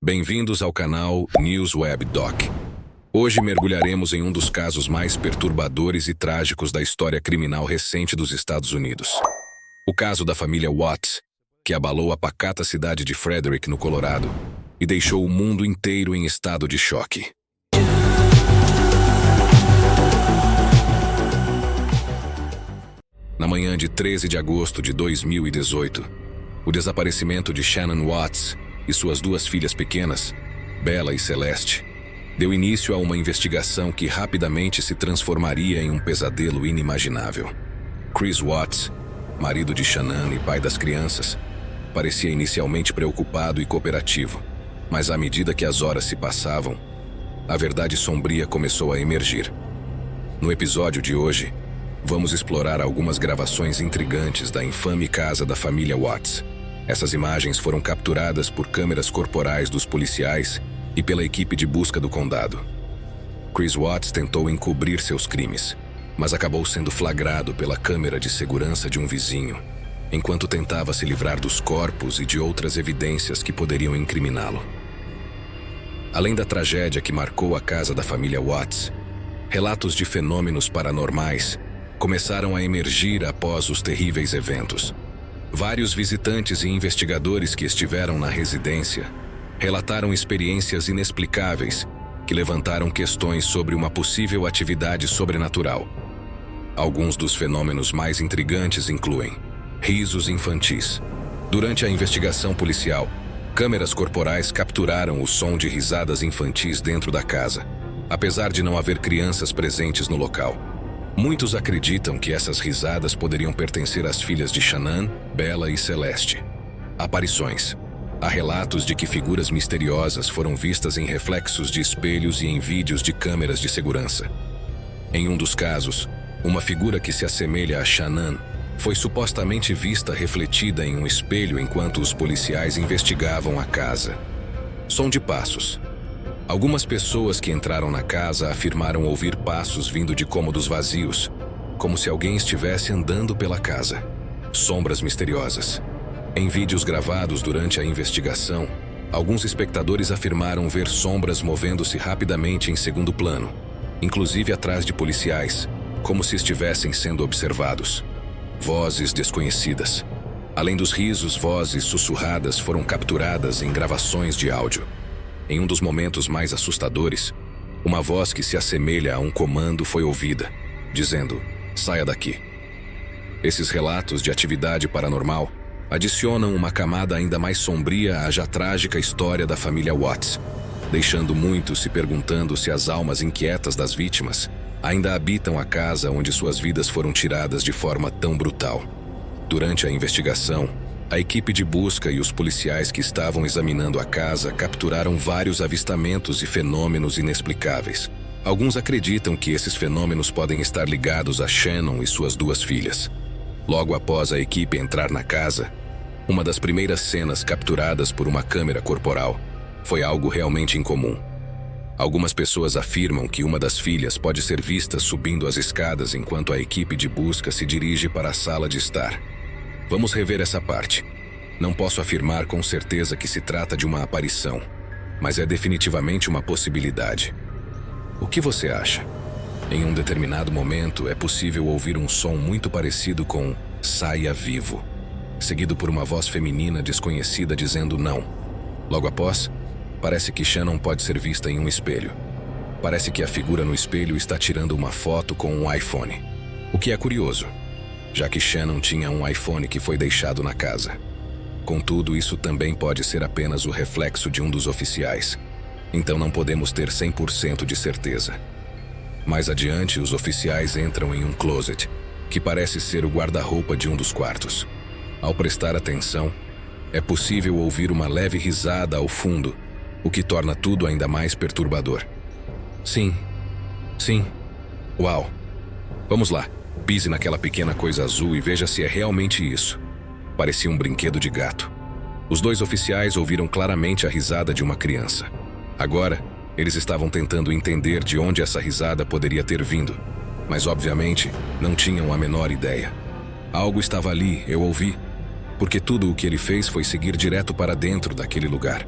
Bem-vindos ao canal NewsWeb Doc. Hoje mergulharemos em um dos casos mais perturbadores e trágicos da história criminal recente dos Estados Unidos. O caso da família Watts, que abalou a pacata cidade de Frederick, no Colorado, e deixou o mundo inteiro em estado de choque. Na manhã de 13 de agosto de 2018, o desaparecimento de Shannon Watts e suas duas filhas pequenas, Bella e Celeste, deu início a uma investigação que rapidamente se transformaria em um pesadelo inimaginável. Chris Watts, marido de Shannon e pai das crianças, parecia inicialmente preocupado e cooperativo, mas à medida que as horas se passavam, a verdade sombria começou a emergir. No episódio de hoje, vamos explorar algumas gravações intrigantes da infame casa da família Watts. Essas imagens foram capturadas por câmeras corporais dos policiais e pela equipe de busca do condado. Chris Watts tentou encobrir seus crimes, mas acabou sendo flagrado pela câmera de segurança de um vizinho, enquanto tentava se livrar dos corpos e de outras evidências que poderiam incriminá-lo. Além da tragédia que marcou a casa da família Watts, relatos de fenômenos paranormais começaram a emergir após os terríveis eventos. Vários visitantes e investigadores que estiveram na residência relataram experiências inexplicáveis que levantaram questões sobre uma possível atividade sobrenatural. Alguns dos fenômenos mais intrigantes incluem risos infantis. Durante a investigação policial, câmeras corporais capturaram o som de risadas infantis dentro da casa, apesar de não haver crianças presentes no local. Muitos acreditam que essas risadas poderiam pertencer às filhas de Shannon, Bella e Celeste. Aparições. Há relatos de que figuras misteriosas foram vistas em reflexos de espelhos e em vídeos de câmeras de segurança. Em um dos casos, uma figura que se assemelha a Shannon foi supostamente vista refletida em um espelho enquanto os policiais investigavam a casa. Som de passos. Algumas pessoas que entraram na casa afirmaram ouvir passos vindo de cômodos vazios, como se alguém estivesse andando pela casa. Sombras misteriosas. Em vídeos gravados durante a investigação, alguns espectadores afirmaram ver sombras movendo-se rapidamente em segundo plano, inclusive atrás de policiais, como se estivessem sendo observados. Vozes desconhecidas. Além dos risos, vozes sussurradas foram capturadas em gravações de áudio. Em um dos momentos mais assustadores, uma voz que se assemelha a um comando foi ouvida, dizendo: "Saia daqui". Esses relatos de atividade paranormal adicionam uma camada ainda mais sombria à já trágica história da família Watts, deixando muitos se perguntando se as almas inquietas das vítimas ainda habitam a casa onde suas vidas foram tiradas de forma tão brutal. Durante a investigação, a equipe de busca e os policiais que estavam examinando a casa capturaram vários avistamentos e fenômenos inexplicáveis. Alguns acreditam que esses fenômenos podem estar ligados a Shannon e suas duas filhas. Logo após a equipe entrar na casa, uma das primeiras cenas capturadas por uma câmera corporal foi algo realmente incomum. Algumas pessoas afirmam que uma das filhas pode ser vista subindo as escadas enquanto a equipe de busca se dirige para a sala de estar. Vamos rever essa parte. Não posso afirmar com certeza que se trata de uma aparição, mas é definitivamente uma possibilidade. O que você acha? Em um determinado momento, é possível ouvir um som muito parecido com "saia vivo", seguido por uma voz feminina desconhecida dizendo "não". Logo após, parece que Shannon pode ser vista em um espelho. Parece que a figura no espelho está tirando uma foto com um iPhone, o que é curioso, já que Shannon tinha um iPhone que foi deixado na casa. Contudo, isso também pode ser apenas o reflexo de um dos oficiais, então não podemos ter 100% de certeza. Mais adiante, os oficiais entram em um closet, que parece ser o guarda-roupa de um dos quartos. Ao prestar atenção, é possível ouvir uma leve risada ao fundo, o que torna tudo ainda mais perturbador. Sim. Uau. Vamos lá. Pise naquela pequena coisa azul e veja se é realmente isso. Parecia um brinquedo de gato. Os dois oficiais ouviram claramente a risada de uma criança. Agora, eles estavam tentando entender de onde essa risada poderia ter vindo, mas obviamente não tinham a menor ideia. Algo estava ali, eu ouvi, porque tudo o que ele fez foi seguir direto para dentro daquele lugar.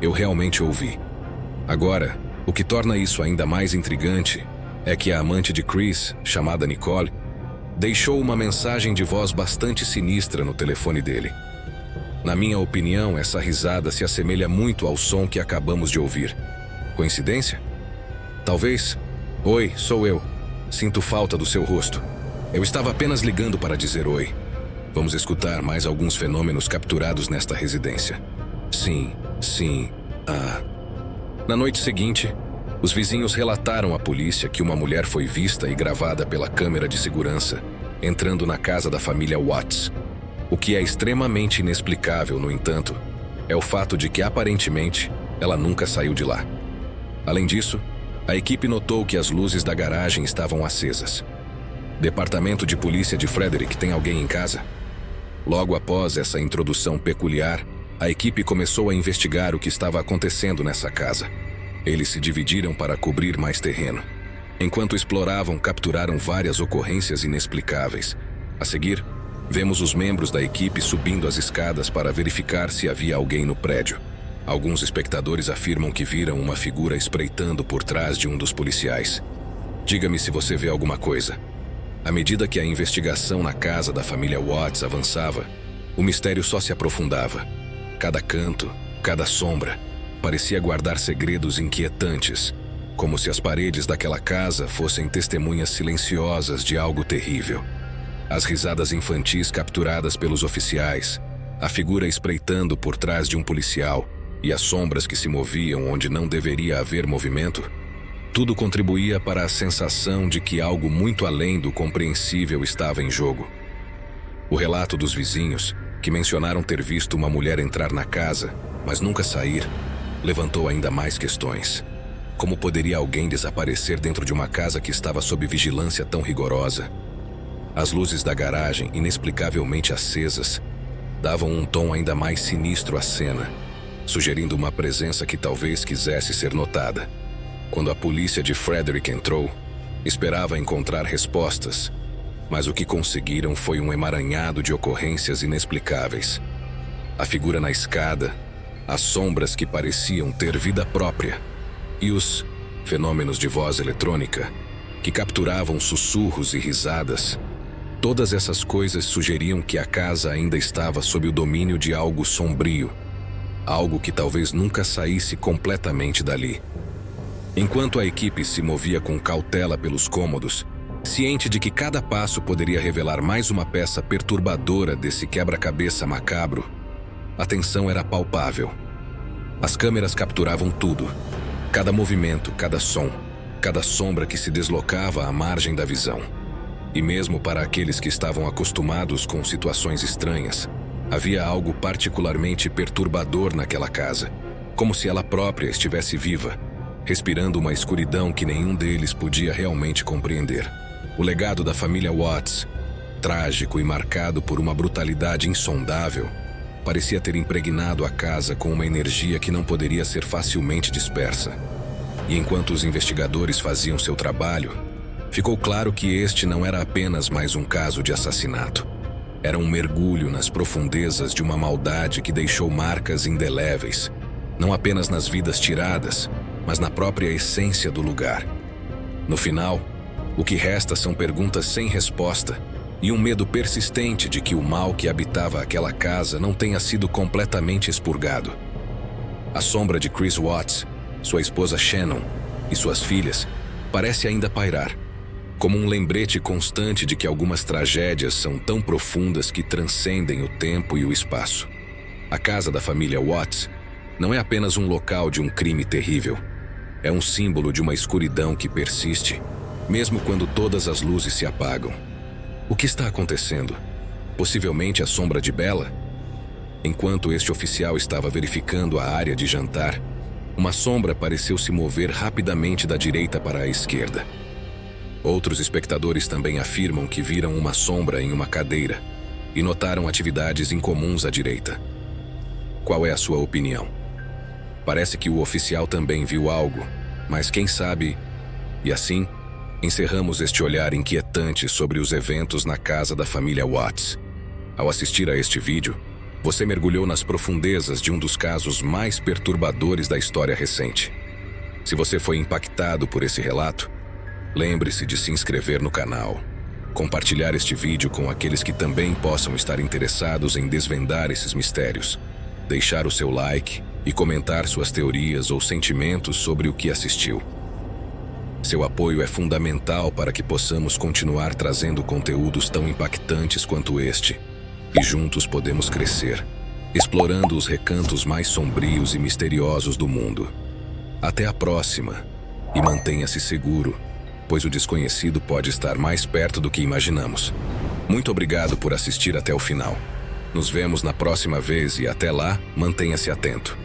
Eu realmente ouvi. Agora, o que torna isso ainda mais intrigante é que a amante de Chris, chamada Nicole, deixou uma mensagem de voz bastante sinistra no telefone dele. Na minha opinião, essa risada se assemelha muito ao som que acabamos de ouvir. Coincidência? Talvez. Oi, sou eu. Sinto falta do seu rosto. Eu estava apenas ligando para dizer oi. Vamos escutar mais alguns fenômenos capturados nesta residência. Sim. Na noite seguinte, os vizinhos relataram à polícia que uma mulher foi vista e gravada pela câmera de segurança entrando na casa da família Watts. O que é extremamente inexplicável, no entanto, é o fato de que, aparentemente, ela nunca saiu de lá. Além disso, a equipe notou que as luzes da garagem estavam acesas. Departamento de Polícia de Frederick, tem alguém em casa? Logo após essa introdução peculiar, a equipe começou a investigar o que estava acontecendo nessa casa. Eles se dividiram para cobrir mais terreno. Enquanto exploravam, capturaram várias ocorrências inexplicáveis. A seguir, vemos os membros da equipe subindo as escadas para verificar se havia alguém no prédio. Alguns espectadores afirmam que viram uma figura espreitando por trás de um dos policiais. Diga-me se você vê alguma coisa. À medida que a investigação na casa da família Watts avançava, o mistério só se aprofundava. Cada canto, cada sombra, parecia guardar segredos inquietantes, como se as paredes daquela casa fossem testemunhas silenciosas de algo terrível. As risadas infantis capturadas pelos oficiais, a figura espreitando por trás de um policial e as sombras que se moviam onde não deveria haver movimento, tudo contribuía para a sensação de que algo muito além do compreensível estava em jogo. O relato dos vizinhos, que mencionaram ter visto uma mulher entrar na casa, mas nunca sair, levantou ainda mais questões. Como poderia alguém desaparecer dentro de uma casa que estava sob vigilância tão rigorosa? As luzes da garagem, inexplicavelmente acesas, davam um tom ainda mais sinistro à cena, sugerindo uma presença que talvez quisesse ser notada. Quando a polícia de Frederick entrou, esperava encontrar respostas, mas o que conseguiram foi um emaranhado de ocorrências inexplicáveis. A figura na escada, as sombras que pareciam ter vida própria e os fenômenos de voz eletrônica que capturavam sussurros e risadas. Todas essas coisas sugeriam que a casa ainda estava sob o domínio de algo sombrio, algo que talvez nunca saísse completamente dali. Enquanto a equipe se movia com cautela pelos cômodos, ciente de que cada passo poderia revelar mais uma peça perturbadora desse quebra-cabeça macabro, a tensão era palpável. As câmeras capturavam tudo, cada movimento, cada som, cada sombra que se deslocava à margem da visão. E mesmo para aqueles que estavam acostumados com situações estranhas, havia algo particularmente perturbador naquela casa, como se ela própria estivesse viva, respirando uma escuridão que nenhum deles podia realmente compreender. O legado da família Watts, trágico e marcado por uma brutalidade insondável, parecia ter impregnado a casa com uma energia que não poderia ser facilmente dispersa. E enquanto os investigadores faziam seu trabalho, ficou claro que este não era apenas mais um caso de assassinato. Era um mergulho nas profundezas de uma maldade que deixou marcas indeléveis, não apenas nas vidas tiradas, mas na própria essência do lugar. No final, o que resta são perguntas sem resposta e um medo persistente de que o mal que habitava aquela casa não tenha sido completamente expurgado. A sombra de Chris Watts, sua esposa Shannon e suas filhas parece ainda pairar, como um lembrete constante de que algumas tragédias são tão profundas que transcendem o tempo e o espaço. A casa da família Watts não é apenas um local de um crime terrível. É um símbolo de uma escuridão que persiste, mesmo quando todas as luzes se apagam. O que está acontecendo? Possivelmente a sombra de Bella? Enquanto este oficial estava verificando a área de jantar, uma sombra pareceu se mover rapidamente da direita para a esquerda. Outros espectadores também afirmam que viram uma sombra em uma cadeira e notaram atividades incomuns à direita. Qual é a sua opinião? Parece que o oficial também viu algo, mas quem sabe... E assim, encerramos este olhar inquietante sobre os eventos na casa da família Watts. Ao assistir a este vídeo, Você mergulhou nas profundezas de um dos casos mais perturbadores da história recente. Se você foi impactado por esse relato, lembre-se de se inscrever no canal, compartilhar este vídeo com aqueles que também possam estar interessados em desvendar esses mistérios, deixar o seu like e comentar suas teorias ou sentimentos sobre o que assistiu. Seu apoio é fundamental para que possamos continuar trazendo conteúdos tão impactantes quanto este, e juntos podemos crescer, explorando os recantos mais sombrios e misteriosos do mundo. Até a próxima, e mantenha-se seguro, pois o desconhecido pode estar mais perto do que imaginamos. Muito obrigado por assistir até o final. Nos vemos na próxima vez e até lá, mantenha-se atento.